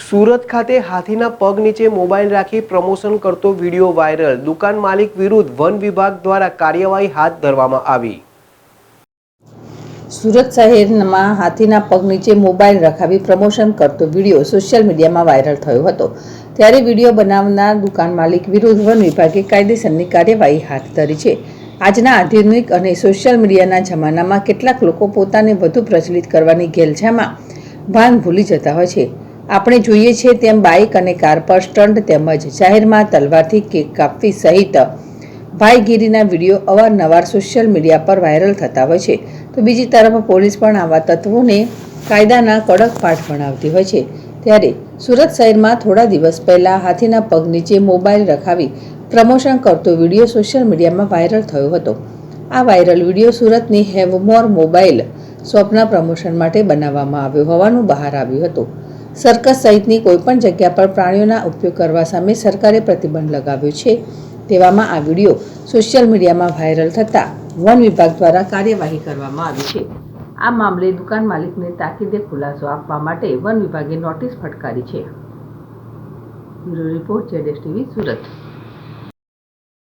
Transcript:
સુરત ખાતે હાથીના પગ નીચે મોબાઈલ રાખી પ્રમોશન કરતો વિડીયો વાયરલ। દુકાન માલિક વિરુદ્ધ વન વિભાગ દ્વારા કાર્યવાહી હાથ ધરવામાં આવી। સુરત શહેરમાં હાથીના પગ નીચે મોબાઈલ રખાવી પ્રમોશન કરતો વિડીયો સોશિયલ મીડિયામાં વાયરલ થયો હતો। ત્યારે વિડીયો બનાવનાર દુકાન માલિક વિરુદ્ધ વન વિભાગે કાયદેસરની કાર્યવાહી હાથ ધરી છે। આજના આધુનિક અને સોશિયલ મીડિયાના જમાનામાં કેટલાક લોકો પોતાને વધુ પ્રચલિત કરવાની ઘેલછામાં ભાન ભૂલી જતા હોય છે। આપણે જોઈએ છીએ તેમ બાઇક અને કાર પર સ્ટન્ટ તેમજ જાહેરમાં તલવારથી કેક કાપવી સહિત ભાઈગીરીના વિડીયો અવારનવાર સોશિયલ મીડિયા પર વાયરલ થતા હોય છે। તો બીજી તરફ પોલીસ પણ આવા તત્વોને કાયદાના કડક પાઠ ભણાવતી હોય છે। ત્યારે સુરત શહેરમાં થોડા દિવસ પહેલા હાથીના પગ નીચે મોબાઈલ રખાવી પ્રમોશન કરતો વિડીયો સોશિયલ મીડિયામાં વાયરલ થયો હતો। આ વાયરલ વિડીયો સુરતની હેવમોર મોબાઈલ શોપના પ્રમોશન માટે બનાવવામાં આવ્યો હોવાનું બહાર આવ્યું હતું। સર્કસ સહિતની કોઈપણ જગ્યા પર પ્રાણીઓના ઉપયોગ કરવા સામે સરકારે પ્રતિબંધ લગાવ્યો છે। તેવામાં આ વિડીયો સોશિયલ મીડિયામાં વાયરલ થતાં વન વિભાગ દ્વારા કાર્યવાહી કરવામાં આવી છે। આ મામલે દુકાન માલિકને તાકીદે ખુલાસો આપવા માટે વન વિભાગે નોટિસ ફટકારી છે। Bureau report ZSTV Surat.